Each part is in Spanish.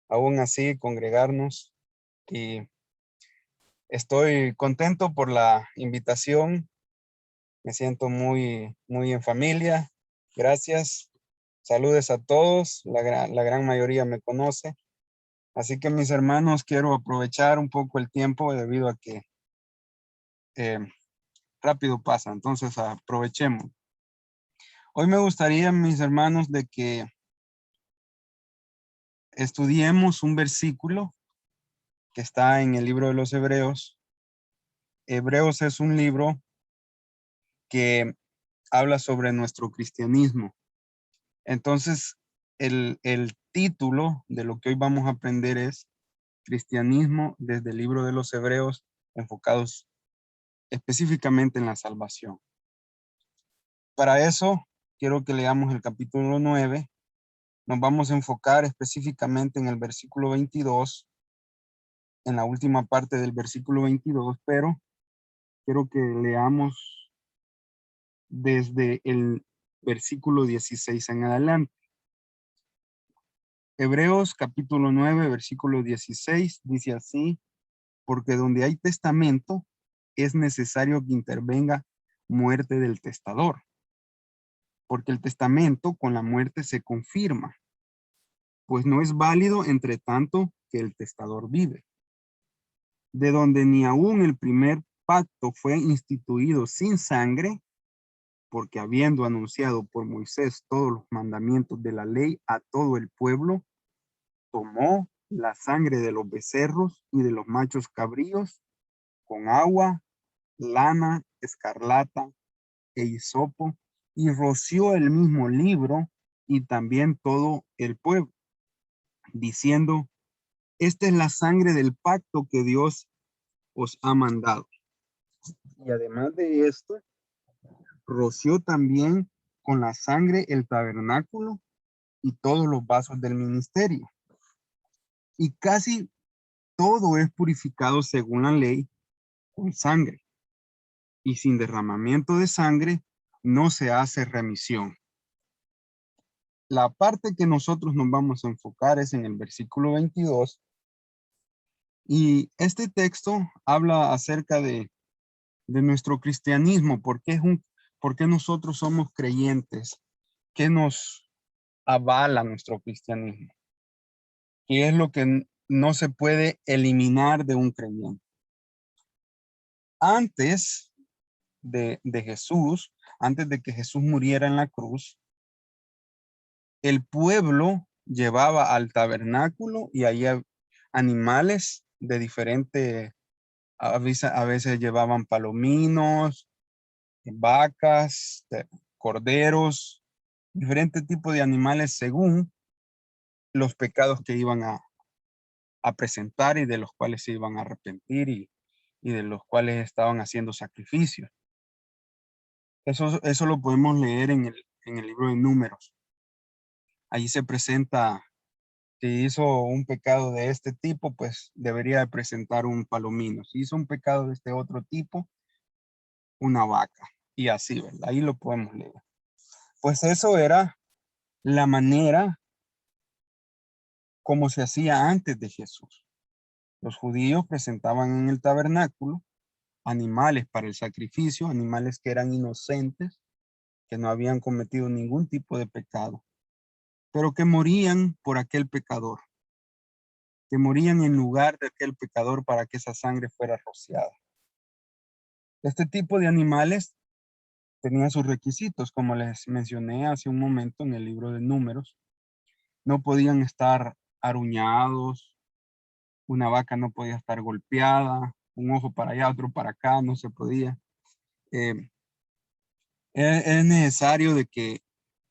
aún así congregarnos, y estoy contento por la invitación. Me siento muy en familia. Gracias. Saludes a todos. La gran mayoría me conoce. Así que, mis hermanos, quiero aprovechar un poco el tiempo debido a que eh, rápido pasa. Entonces, aprovechemos. Hoy me gustaría, mis hermanos, de que estudiemos un versículo que está en el libro de los Hebreos. Hebreos es un libro que habla sobre nuestro cristianismo. Entonces, el título de lo que hoy vamos a aprender es Cristianismo desde el libro de los Hebreos, enfocados específicamente en la salvación. Para eso, quiero que leamos el capítulo 9. Nos vamos a enfocar específicamente en el versículo 22, en la última parte del versículo 22, pero quiero que leamos desde el versículo 16 en adelante. Hebreos capítulo 9, versículo 16, dice así: porque donde hay testamento, es necesario que intervenga muerte del testador, porque el testamento con la muerte se confirma, pues no es válido entre tanto que el testador vive. De donde ni aún el primer pacto fue instituido sin sangre, porque habiendo anunciado por Moisés todos los mandamientos de la ley a todo el pueblo, tomó la sangre de los becerros y de los machos cabríos con agua, lana, escarlata e hisopo, y roció el mismo libro y también todo el pueblo, diciendo: esta es la sangre del pacto que Dios os ha mandado. Y además de esto, roció también con la sangre el tabernáculo y todos los vasos del ministerio. Y casi todo es purificado según la ley con sangre. Y sin derramamiento de sangre no se hace remisión. La parte que nosotros nos vamos a enfocar es en el versículo 22. Y este texto habla acerca de nuestro cristianismo, por qué nosotros somos creyentes, qué nos avala nuestro cristianismo, qué es lo que no se puede eliminar de un creyente. Antes de Jesús, antes de que Jesús muriera en la cruz, el pueblo llevaba al tabernáculo y ahí animales de diferente, a veces llevaban palominos, vacas, corderos, diferentes tipos de animales según los pecados que iban a presentar y de los cuales se iban a arrepentir y de los cuales estaban haciendo sacrificios. Eso lo podemos leer en el libro de Números. Allí se presenta si hizo un pecado de este tipo, pues debería de presentar un palomino. Si hizo un pecado de este otro tipo, una vaca. Y así, ¿verdad? Ahí lo podemos leer. Pues eso era la manera como se hacía antes de Jesús. Los judíos presentaban en el tabernáculo animales para el sacrificio, animales que eran inocentes, que no habían cometido ningún tipo de pecado, pero que morían por aquel pecador, que morían en lugar de aquel pecador para que esa sangre fuera rociada. Este tipo de animales tenía sus requisitos, como les mencioné hace un momento en el libro de Números. No podían estar aruñados, una vaca no podía estar golpeada, un ojo para allá, otro para acá, no se podía. Eh, es necesario de que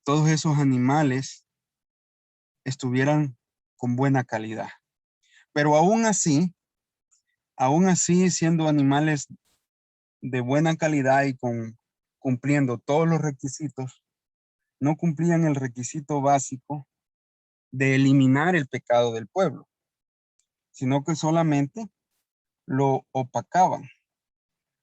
todos esos animales estuvieran con buena calidad. Pero aún así siendo animales de buena calidad y cumpliendo todos los requisitos, no cumplían el requisito básico de eliminar el pecado del pueblo, sino que solamente lo opacaban.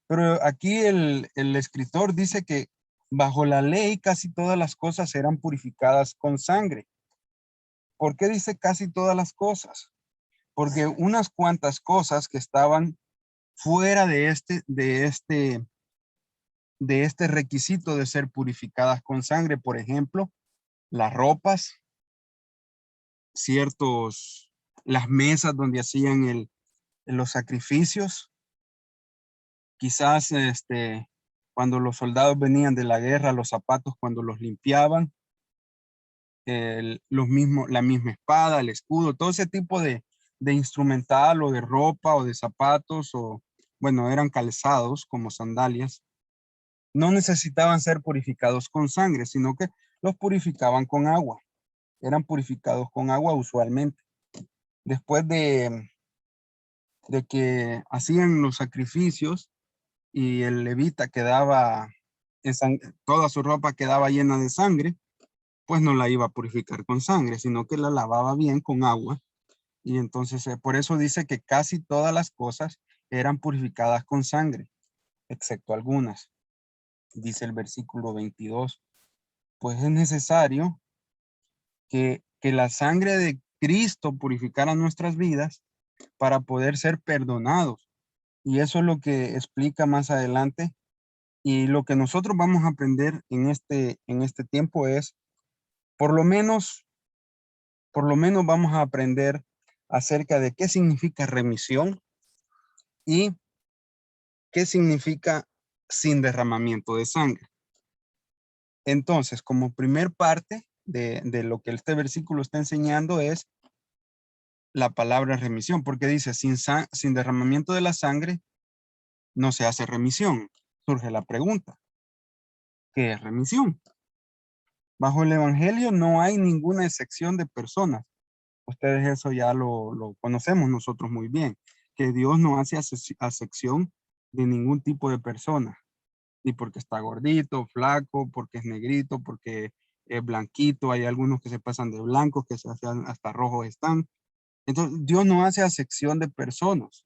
Pero aquí el escritor dice que bajo la ley casi todas las cosas eran purificadas con sangre. ¿Por qué dice casi todas las cosas? Porque unas cuantas cosas que estaban fuera de este requisito de ser purificadas con sangre, por ejemplo, las ropas, las mesas donde hacían los sacrificios, quizás cuando los soldados venían de la guerra, los zapatos cuando los limpiaban, la misma espada, el escudo, todo ese tipo de instrumental o de ropa o de zapatos o, bueno, eran calzados como sandalias, no necesitaban ser purificados con sangre, sino que los purificaban con agua. Eran purificados con agua usualmente. Después de que hacían los sacrificios y el levita toda su ropa quedaba llena de sangre, pues no la iba a purificar con sangre, sino que la lavaba bien con agua. Y entonces por eso dice que casi todas las cosas eran purificadas con sangre, excepto algunas. Dice el versículo 22, pues es necesario que la sangre de Cristo purificara nuestras vidas para poder ser perdonados. Y eso es lo que explica más adelante. Y lo que nosotros vamos a aprender en este tiempo es, por lo menos vamos a aprender acerca de qué significa remisión y qué significa sin derramamiento de sangre. Entonces, como primer parte de lo que este versículo está enseñando es la palabra remisión, porque dice sin derramamiento de la sangre no se hace remisión. Surge la pregunta, ¿qué es remisión? Bajo el evangelio no hay ninguna excepción de personas. Ustedes eso ya lo conocemos nosotros muy bien, que Dios no hace acepción de ningún tipo de persona, ni porque está gordito, flaco, porque es negrito, porque es blanquito. Hay algunos que se pasan de blancos, que se hacen hasta rojos están. Entonces, Dios no hace acepción de personas,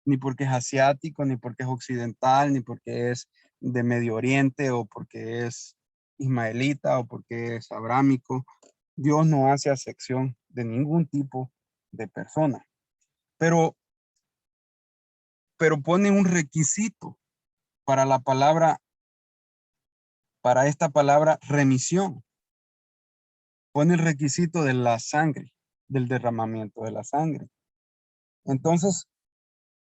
ni porque es asiático, ni porque es occidental, ni porque es de Medio Oriente, o porque es ismaelita, o porque es abrámico. Dios no hace acepción de ningún tipo de persona. Pero pone un requisito para para esta palabra remisión. Pone el requisito de la sangre, del derramamiento de la sangre. Entonces,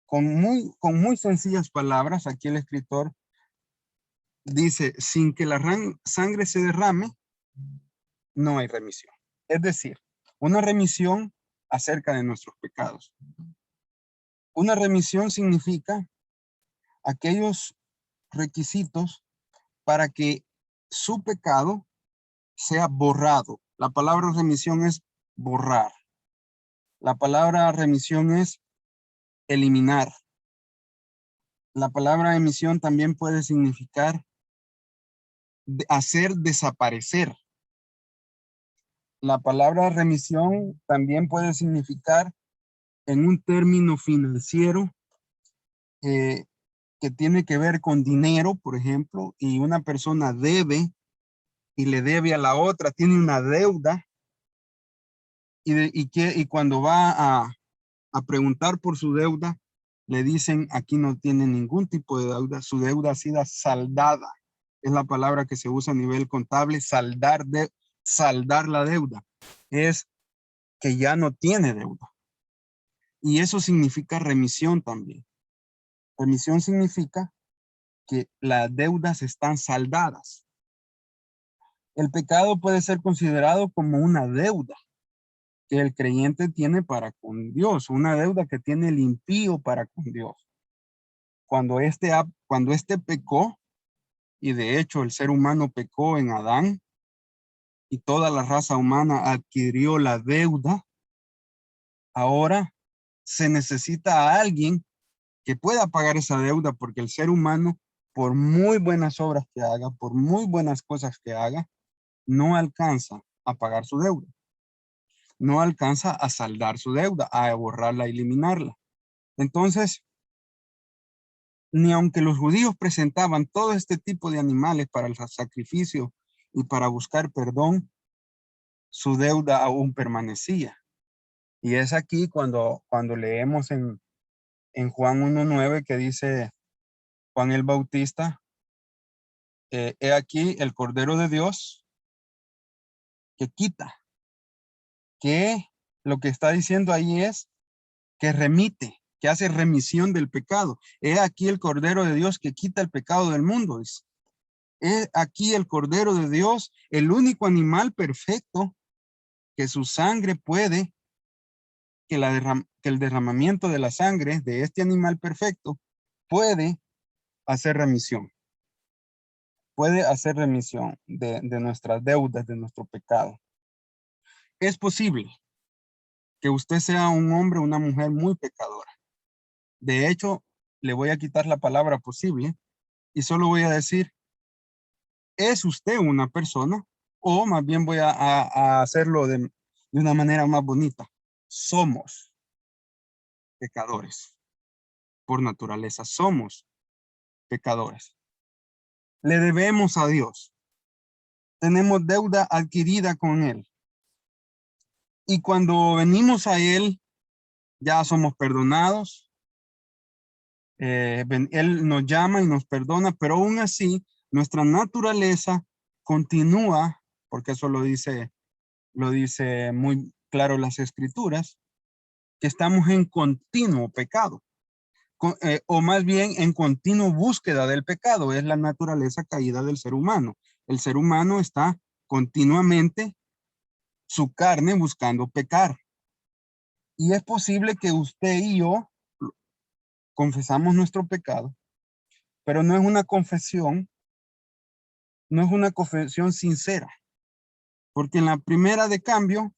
con muy sencillas palabras, aquí el escritor dice, sin que la sangre se derrame, no hay remisión. Es decir, una remisión acerca de nuestros pecados. Una remisión significa aquellos requisitos para que su pecado sea borrado. La palabra remisión es borrar. La palabra remisión es eliminar. La palabra emisión también puede significar hacer desaparecer. La palabra remisión también puede significar en un término financiero eh, que tiene que ver con dinero, por ejemplo, y una persona debe y le debe a la otra, tiene una deuda y cuando va a preguntar por su deuda, le dicen aquí no tiene ningún tipo de deuda, su deuda ha sido saldada. Es la palabra que se usa a nivel contable, saldar la deuda. Es que ya no tiene deuda. Y eso significa remisión también. Remisión significa que las deudas están saldadas. El pecado puede ser considerado como una deuda que el creyente tiene para con Dios, una deuda que tiene el impío para con Dios. Cuando este pecó, y de hecho el ser humano pecó en Adán, y toda la raza humana adquirió la deuda, ahora se necesita a alguien que pueda pagar esa deuda, porque el ser humano, por muy buenas obras que haga, por muy buenas cosas que haga, no alcanza a pagar su deuda. No alcanza a saldar su deuda, a borrarla, a eliminarla. Entonces, ni aunque los judíos presentaban todo este tipo de animales para el sacrificio y para buscar perdón, su deuda aún permanecía. Y es aquí cuando leemos en Juan 1:9 que dice Juan el Bautista, he aquí el Cordero de Dios que quita, que lo que está diciendo ahí es que remite, que hace remisión del pecado. He aquí el Cordero de Dios que quita el pecado del mundo. He aquí el Cordero de Dios, el único animal perfecto que su sangre puede, que el derramamiento de la sangre de este animal perfecto puede hacer remisión. Puede hacer remisión de nuestras deudas, de nuestro pecado. Es posible que usted sea un hombre o una mujer muy pecadora. De hecho, le voy a quitar la palabra posible y solo voy a decir, ¿es usted una persona? O más bien voy a hacerlo de una manera más bonita. Somos pecadores. Por naturaleza, somos pecadores. Le debemos a Dios. Tenemos deuda adquirida con Él. Y cuando venimos a Él, ya somos perdonados. Él nos llama y nos perdona, pero aún así, nuestra naturaleza continúa, porque eso lo dice muy claro las Escrituras, que estamos en continuo pecado, o más bien en continua búsqueda del pecado. Es la naturaleza caída del ser humano. El ser humano está continuamente su carne buscando pecar. Y es posible que usted y yo confesamos nuestro pecado, pero no es una confesión sincera, porque en la primera de cambio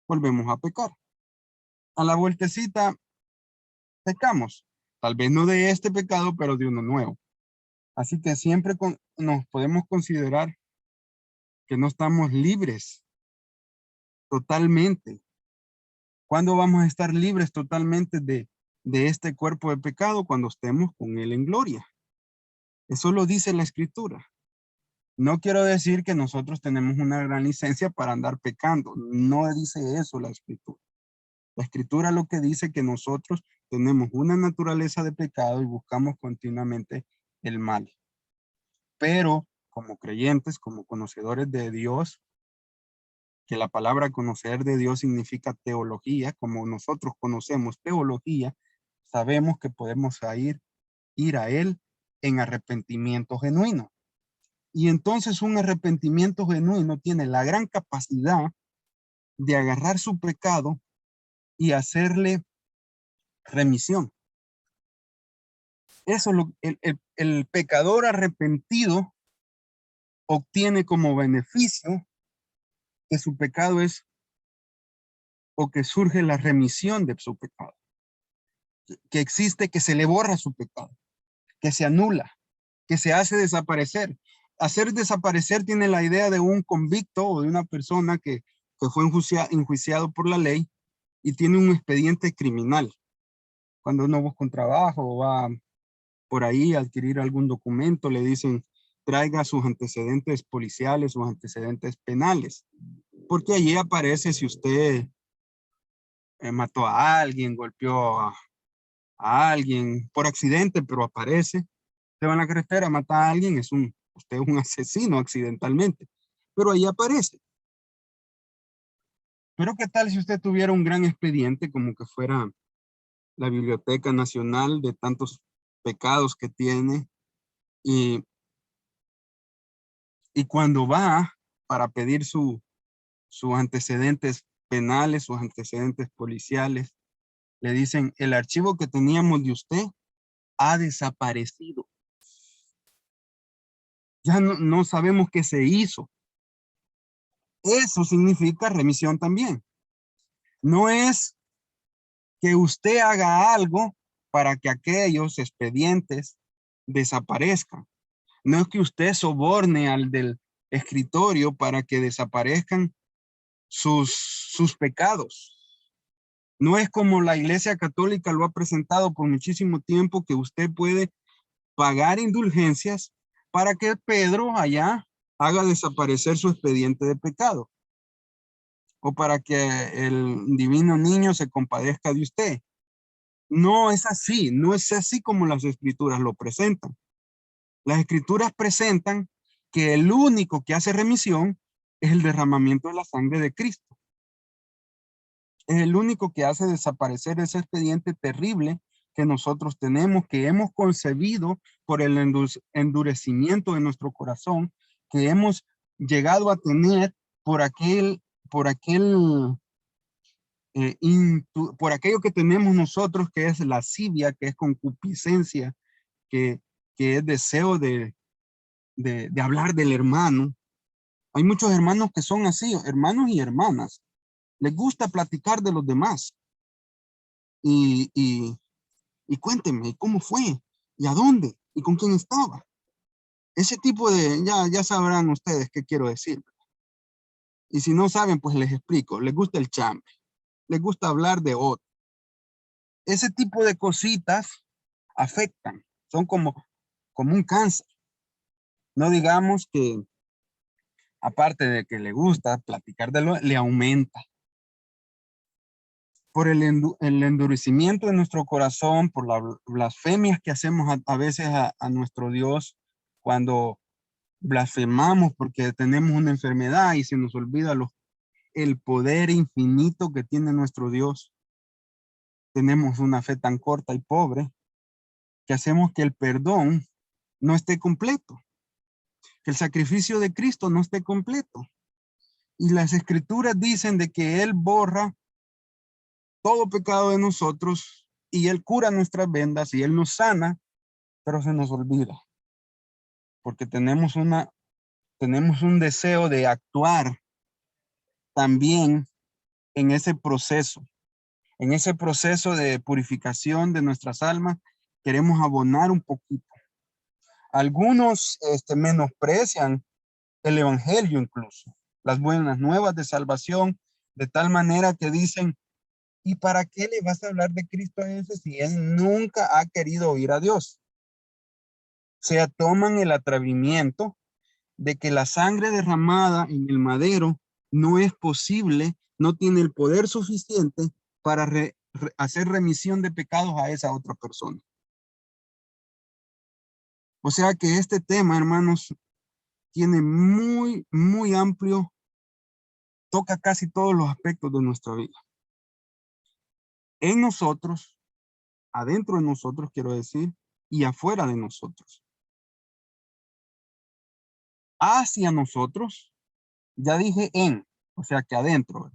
volvemos a pecar. A la vueltecita pecamos, tal vez no de este pecado, pero de uno nuevo. Así que siempre nos podemos considerar que no estamos libres totalmente. ¿Cuándo vamos a estar libres totalmente de este cuerpo de pecado? Cuando estemos con Él en gloria. Eso lo dice la Escritura. No quiero decir que nosotros tenemos una gran licencia para andar pecando. No dice eso la Escritura. La Escritura lo que dice que nosotros tenemos una naturaleza de pecado y buscamos continuamente el mal. Pero como creyentes, como conocedores de Dios, que la palabra conocer de Dios significa teología, como nosotros conocemos teología, sabemos que podemos ir a Él en arrepentimiento genuino. Y entonces un arrepentimiento genuino tiene la gran capacidad de agarrar su pecado y hacerle remisión. Eso el pecador arrepentido obtiene como beneficio que su pecado es, o que surge la remisión de su pecado. Que existe, que se le borra su pecado, que se anula, que se hace desaparecer. Hacer desaparecer tiene la idea de un convicto o de una persona que fue enjuiciado por la ley y tiene un expediente criminal. Cuando uno busca un trabajo o va por ahí a adquirir algún documento, le dicen traiga sus antecedentes policiales, sus antecedentes penales, porque allí aparece si usted mató a alguien, golpeó a alguien por accidente, pero aparece. Usted va en la carretera, mata a alguien, usted es un asesino accidentalmente, pero ahí aparece. Pero ¿qué tal si usted tuviera un gran expediente como que fuera la Biblioteca Nacional de tantos pecados que tiene y cuando va para pedir sus antecedentes penales, sus antecedentes policiales, le dicen, el archivo que teníamos de usted ha desaparecido. Ya no sabemos qué se hizo. Eso significa remisión también. No es que usted haga algo para que aquellos expedientes desaparezcan. No es que usted soborne al del escritorio para que desaparezcan sus pecados. No es como la Iglesia Católica lo ha presentado por muchísimo tiempo, que usted puede pagar indulgencias para que Pedro allá haga desaparecer su expediente de pecado. o para que el divino niño se compadezca de usted. No es así, no es así como las escrituras lo presentan. Las escrituras presentan que el único que hace remisión es el derramamiento de la sangre de Cristo. Es el único que hace desaparecer ese expediente terrible que nosotros tenemos, que hemos concebido por el endurecimiento de nuestro corazón, que hemos llegado a tener por aquello que tenemos nosotros, que es lascivia, que es concupiscencia, que es deseo de hablar del hermano. Hay muchos hermanos que son así, hermanos y hermanas. Les gusta platicar de los demás. Y cuéntenme, ¿cómo fue? ¿Y a dónde? ¿Y con quién estaba? Ese tipo de, ya sabrán ustedes qué quiero decir. Y si no saben, pues les explico. Les gusta el chambre. Les gusta hablar de otro. Ese tipo de cositas afectan. Son como un cáncer. No digamos que, aparte de que le gusta platicar de lo, le aumenta. Por el endurecimiento de nuestro corazón, por las blasfemias que hacemos a veces a nuestro Dios, cuando blasfemamos porque tenemos una enfermedad y se nos olvida el poder infinito que tiene nuestro Dios. Tenemos una fe tan corta y pobre que hacemos que el perdón no esté completo, que el sacrificio de Cristo no esté completo. Y las escrituras dicen de que Él borra todo pecado de nosotros y Él cura nuestras vendas y Él nos sana, pero se nos olvida. Porque tenemos un deseo de actuar también en ese proceso de purificación de nuestras almas. Queremos abonar un poquito. Algunos menosprecian el evangelio incluso, las buenas nuevas de salvación, de tal manera que dicen, ¿y para qué le vas a hablar de Cristo a ese si él nunca ha querido oír a Dios? O sea, toman el atrevimiento de que la sangre derramada en el madero no es posible, no tiene el poder suficiente para hacer remisión de pecados a esa otra persona. O sea que este tema, hermanos, tiene muy, muy amplio, toca casi todos los aspectos de nuestra vida. En nosotros, adentro de nosotros, quiero decir, y afuera de nosotros. Hacia nosotros, ya dije o sea que adentro.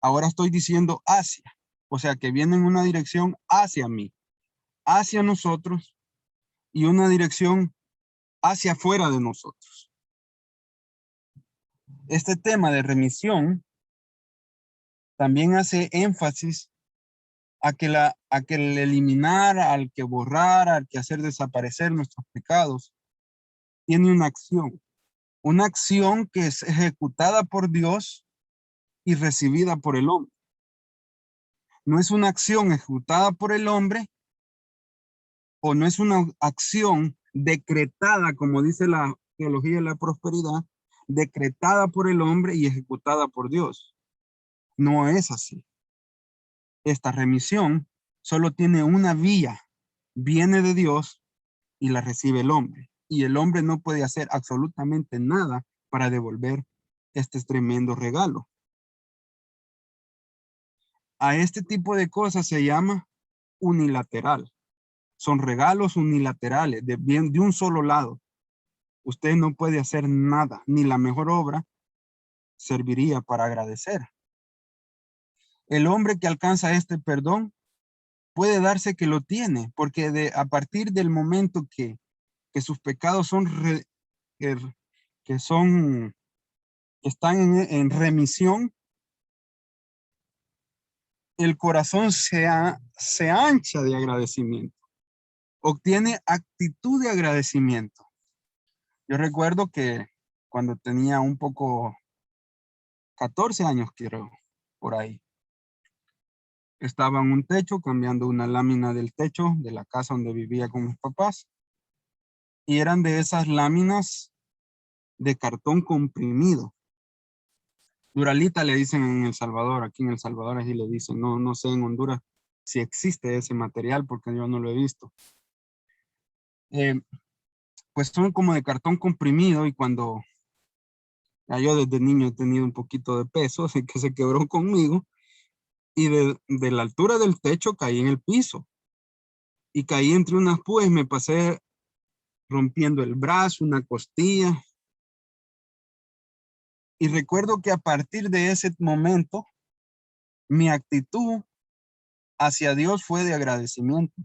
Ahora estoy diciendo hacia, o sea que viene en una dirección hacia mí, hacia nosotros y una dirección hacia afuera de nosotros. Este tema de remisión también hace énfasis a que el eliminar, al que borrar, al que hacer desaparecer nuestros pecados, tiene una acción que es ejecutada por Dios y recibida por el hombre. No es una acción ejecutada por el hombre o no es una acción decretada, como dice la teología de la prosperidad, decretada por el hombre y ejecutada por Dios. No es así. Esta remisión solo tiene una vía, viene de Dios y la recibe el hombre. Y el hombre no puede hacer absolutamente nada para devolver este tremendo regalo. A este tipo de cosas se llama unilateral. Son regalos unilaterales de un solo lado. Usted no puede hacer nada, ni la mejor obra serviría para agradecer. El hombre que alcanza este perdón puede darse que lo tiene, porque a partir del momento que sus pecados están en remisión, el corazón se ancha de agradecimiento, obtiene actitud de agradecimiento. Yo recuerdo que cuando tenía 14 años, quiero, por ahí, estaba en un techo cambiando una lámina del techo de la casa donde vivía con mis papás. Y eran de esas láminas de cartón comprimido. Duralita le dicen en El Salvador, aquí en El Salvador así le dicen, no, no sé en Honduras si existe ese material porque yo no lo he visto. Eh, pues son como de cartón comprimido y cuando yo desde niño he tenido un poquito de peso, así que se quebró conmigo y de la altura del techo caí en el piso y caí entre unas púas y me pasé rompiendo el brazo, una costilla. Y recuerdo que a partir de ese momento, mi actitud hacia Dios fue de agradecimiento.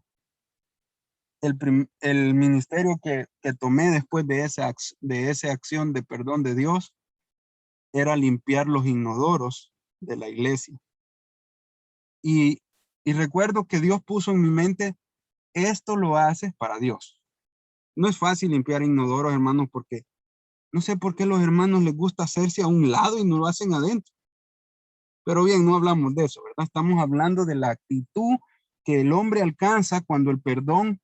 El ministerio que tomé después de esa acción de perdón de Dios era limpiar los inodoros de la iglesia. Y, y recuerdo que Dios puso en mi mente, esto lo haces para Dios. No es fácil limpiar inodoros, hermanos, porque no sé por qué los hermanos les gusta hacerse a un lado y no lo hacen adentro. Pero bien, no hablamos de eso, ¿verdad? Estamos hablando de la actitud que el hombre alcanza cuando el perdón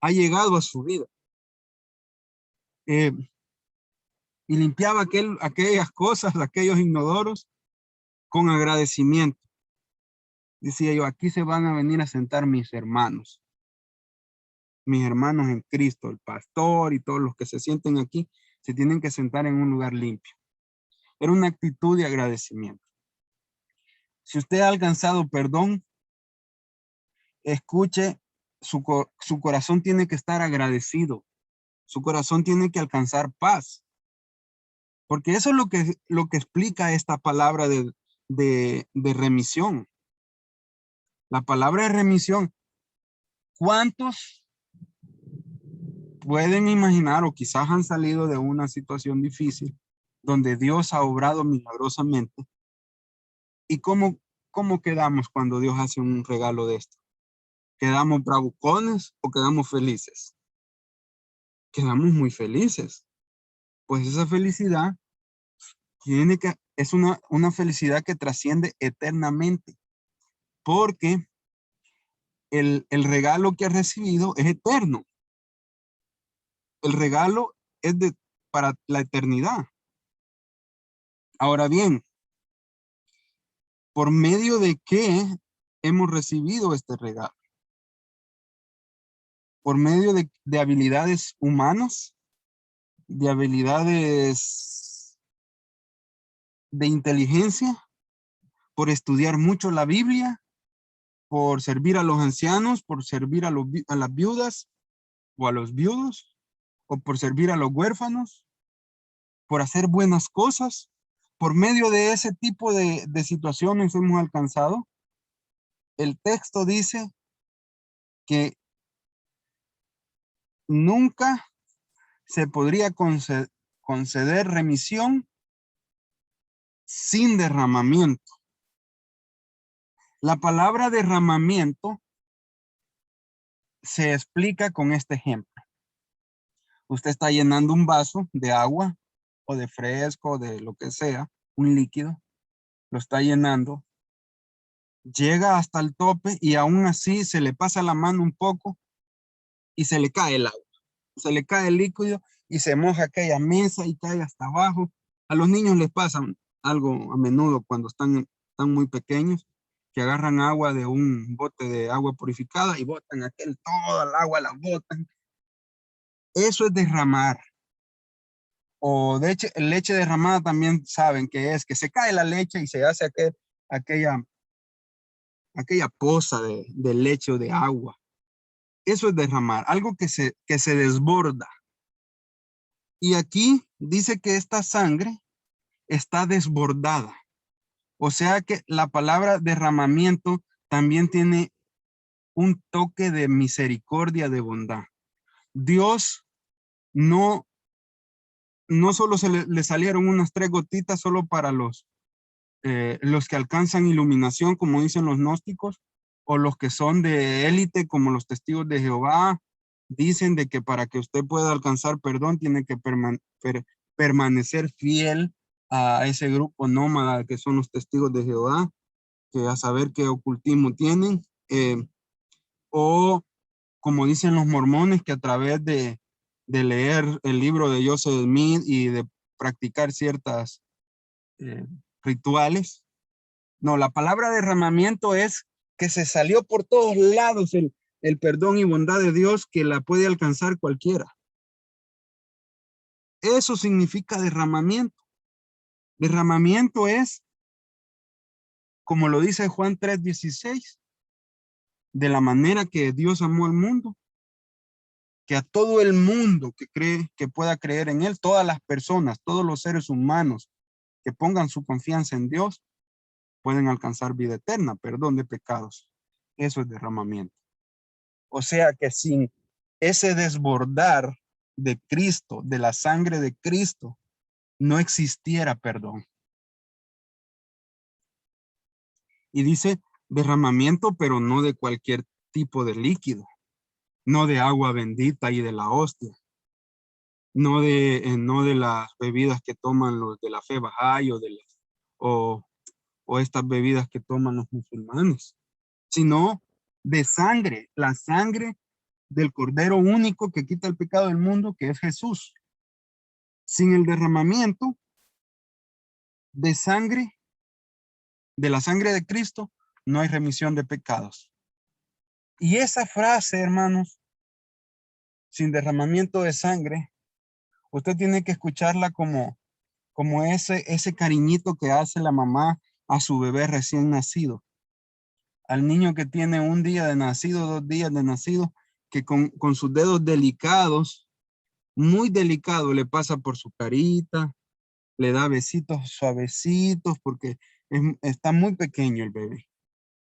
ha llegado a su vida. Y limpiaba aquellas cosas, aquellos inodoros, con agradecimiento. Decía yo, aquí se van a venir a sentar mis hermanos en Cristo, el pastor y todos los que se sienten aquí, se tienen que sentar en un lugar limpio. Era una actitud de agradecimiento. Si usted ha alcanzado perdón, escuche, su corazón tiene que estar agradecido. Su corazón tiene que alcanzar paz. Porque eso es lo que explica esta palabra de remisión. La palabra de remisión. ¿Cuántos pueden imaginar o quizás han salido de una situación difícil donde Dios ha obrado milagrosamente? ¿Y cómo quedamos cuando Dios hace un regalo de esto? ¿Quedamos bravucones o quedamos felices? Quedamos muy felices. Pues esa felicidad es una felicidad que trasciende eternamente, porque el regalo que ha recibido es eterno. El regalo es para la eternidad. Ahora bien, ¿por medio de qué hemos recibido este regalo? ¿Por medio de habilidades humanas? ¿De habilidades de inteligencia? ¿Por estudiar mucho la Biblia? ¿Por servir a los ancianos? ¿Por servir a las viudas o a los viudos? ¿O por servir a los huérfanos? ¿Por hacer buenas cosas? Por medio de ese tipo de situaciones hemos alcanzado. El texto dice que nunca se podría conceder remisión sin derramamiento. La palabra derramamiento se explica con este ejemplo. Usted está llenando un vaso de agua o de fresco, de lo que sea, un líquido, lo está llenando, llega hasta el tope y aún así se le pasa la mano un poco y se le cae el agua, se le cae el líquido y se moja aquella mesa y cae hasta abajo. A los niños les pasa algo a menudo cuando están muy pequeños, que agarran agua de un bote de agua purificada y botan toda el agua la botan. Eso es derramar. O de hecho, leche derramada también saben que es que se cae la leche y se hace aquella poza de leche o de agua. Eso es derramar, algo que se desborda. Y aquí dice que esta sangre está desbordada. O sea que la palabra derramamiento también tiene un toque de misericordia, de bondad. Dios no solo le salieron unas 3 gotitas solo para los que alcanzan iluminación, como dicen los gnósticos, o los que son de élite, como los testigos de Jehová, dicen de que para que usted pueda alcanzar perdón, tiene que permanecer fiel a ese grupo nómada que son los testigos de Jehová, que a saber qué ocultismo tienen, o como dicen los mormones, que a través de leer el libro de Joseph Smith y de practicar ciertas rituales. No, la palabra derramamiento es que se salió por todos lados el perdón y bondad de Dios que la puede alcanzar cualquiera. Eso significa derramamiento. Derramamiento es, como lo dice Juan 3:16, de la manera que Dios amó al mundo, que a todo el mundo que cree, que pueda creer en él, todas las personas, todos los seres humanos que pongan su confianza en Dios, pueden alcanzar vida eterna, perdón de pecados. Eso es derramamiento. O sea que sin ese desbordar de Cristo, de la sangre de Cristo, no existiera perdón. Y dice derramamiento, pero no de cualquier tipo de líquido, no de agua bendita y de la hostia, no de las bebidas que toman los de la fe Bahá'í o estas bebidas que toman los musulmanes, sino de sangre, la sangre del Cordero único que quita el pecado del mundo, que es Jesús. Sin el derramamiento de sangre, de la sangre de Cristo, no hay remisión de pecados. Y esa frase, hermanos, sin derramamiento de sangre, usted tiene que escucharla como ese cariñito que hace la mamá a su bebé recién nacido. Al niño que tiene un día de nacido, 2 días de nacido, que con sus dedos delicados, muy delicados, le pasa por su carita, le da besitos suavecitos porque está muy pequeño el bebé.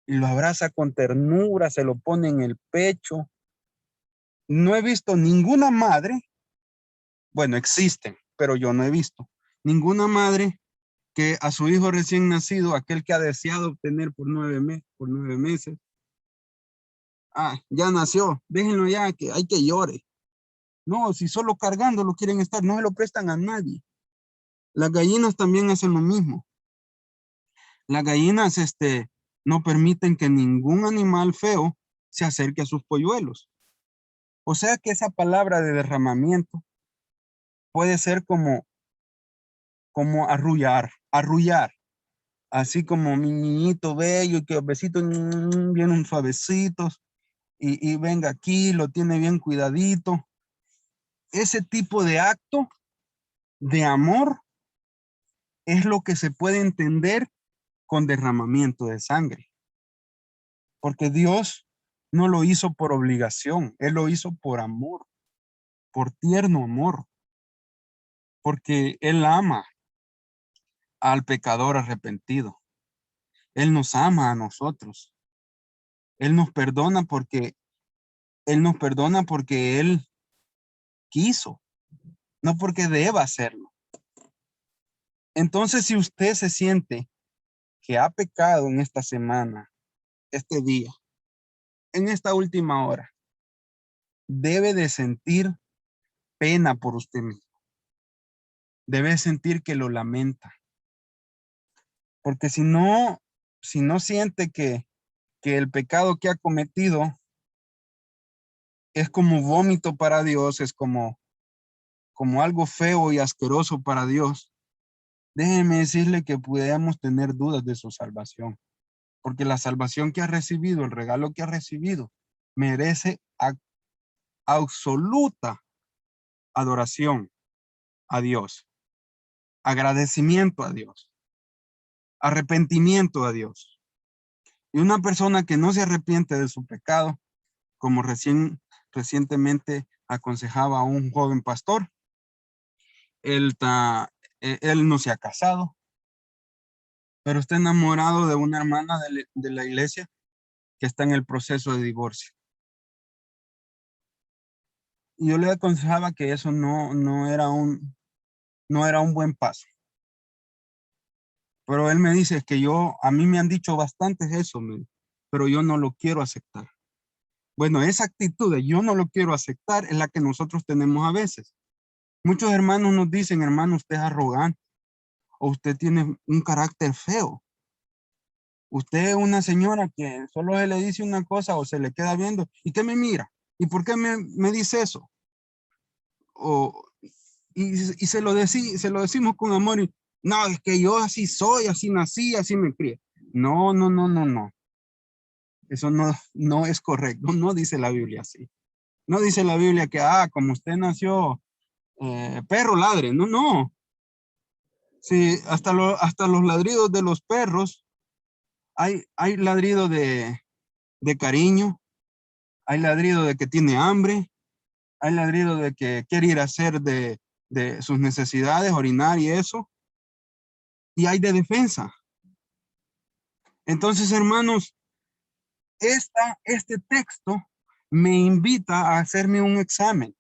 Y lo abraza con ternura, se lo pone en el pecho. No he visto ninguna madre, bueno, existen, pero yo no he visto ninguna madre que a su hijo recién nacido, aquel que ha deseado obtener por 9 meses, ya nació, déjenlo ya, que hay que llore. No, si solo cargando lo quieren estar, no se lo prestan a nadie. Las gallinas también hacen lo mismo. Las gallinas no permiten que ningún animal feo se acerque a sus polluelos. O sea que esa palabra de derramamiento puede ser como arrullar, así como mi niñito bello, que los besitos vienen suavecitos y venga aquí, lo tiene bien cuidadito. Ese tipo de acto de amor es lo que se puede entender con derramamiento de sangre. Porque Dios no lo hizo por obligación, Él lo hizo por amor, por tierno amor. Porque Él ama al pecador arrepentido. Él nos ama a nosotros. Él nos perdona porque Él quiso, no porque deba hacerlo. Entonces, si usted se siente que ha pecado en esta semana, este día, en esta última hora, debe de sentir pena por usted mismo. Debe sentir que lo lamenta. Porque si no siente que el pecado que ha cometido es como vómito para Dios, es como algo feo y asqueroso para Dios, déjeme decirle que podemos tener dudas de su salvación. Porque la salvación que ha recibido, el regalo que ha recibido, merece absoluta adoración a Dios, agradecimiento a Dios, arrepentimiento a Dios. Y una persona que no se arrepiente de su pecado, como recientemente aconsejaba a un joven pastor, él no se ha casado, pero está enamorado de una hermana de la iglesia que está en el proceso de divorcio. Y yo le aconsejaba que eso no era un buen paso. Pero él me dice que a mí me han dicho bastante eso, pero yo no lo quiero aceptar. Bueno, esa actitud de yo no lo quiero aceptar es la que nosotros tenemos a veces. Muchos hermanos nos dicen, hermano, usted es arrogante o usted tiene un carácter feo. Usted es una señora que solo se le dice una cosa o se le queda viendo. ¿Y qué me mira? ¿Y por qué me dice eso? Y se lo decimos con amor No, es que yo así soy, así nací, así me crié. No, no, no, no, no. Eso no es correcto. No dice la Biblia así. No dice la Biblia que, como usted nació, perro ladre. No, no. Sí, hasta los ladridos de los perros, hay ladrido de cariño, hay ladrido de que tiene hambre, hay ladrido de que quiere ir a hacer de sus necesidades, orinar y eso, y hay de defensa. Entonces, hermanos, este texto me invita a hacerme un examen,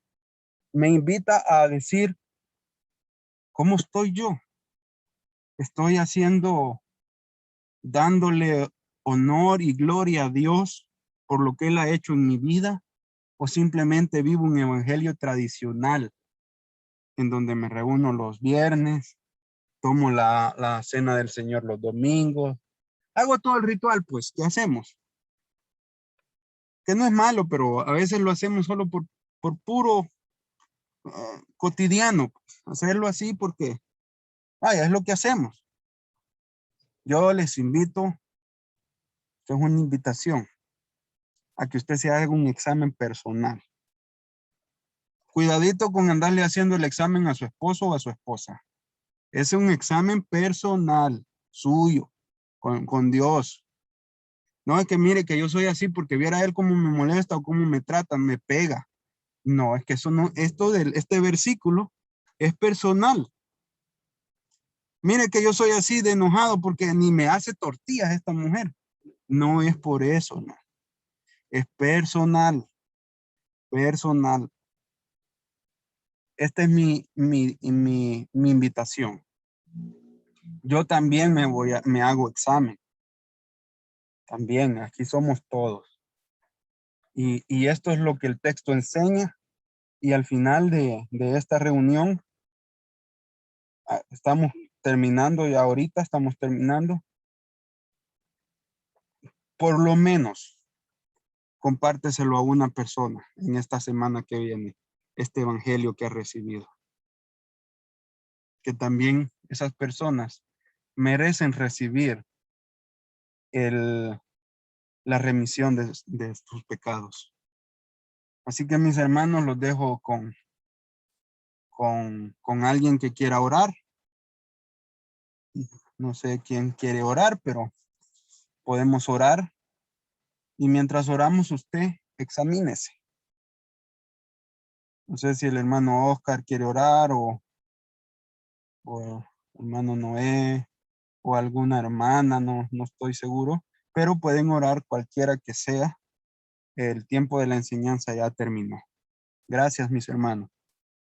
me invita a decir, ¿cómo estoy yo? ¿Estoy dándole honor y gloria a Dios por lo que Él ha hecho en mi vida? ¿O simplemente vivo un evangelio tradicional en donde me reúno los viernes, tomo la cena del Señor los domingos, hago todo el ritual, pues, ¿qué hacemos? Que no es malo, pero a veces lo hacemos solo por puro cotidiano, pues, hacerlo así porque, vaya, es lo que hacemos. Yo les invito, esto es una invitación, a que usted se haga un examen personal. Cuidadito con andarle haciendo el examen a su esposo o a su esposa. Es un examen personal, suyo, con Dios. No es que mire que yo soy así porque viera él cómo me molesta o cómo me trata, me pega. No, es que eso no, este versículo es personal. Mire que yo soy así de enojado porque ni me hace tortillas esta mujer. No es por eso, no. Es personal, personal. Esta es mi invitación. Yo también me hago examen. También, aquí somos todos. Y esto es lo que el texto enseña. Y al final de esta reunión, estamos terminando y ahorita estamos terminando. Por lo menos, compárteselo a una persona en esta semana que viene, este evangelio que ha recibido. Que también esas personas merecen recibir la remisión de sus pecados. Así que mis hermanos, los dejo con alguien que quiera orar. No sé quién quiere orar, pero podemos orar. Y mientras oramos, usted examínese. No sé si el hermano Oscar quiere orar o hermano Noé o alguna hermana, no estoy seguro, pero pueden orar cualquiera que sea. El tiempo de la enseñanza ya terminó. Gracias, mis hermanos.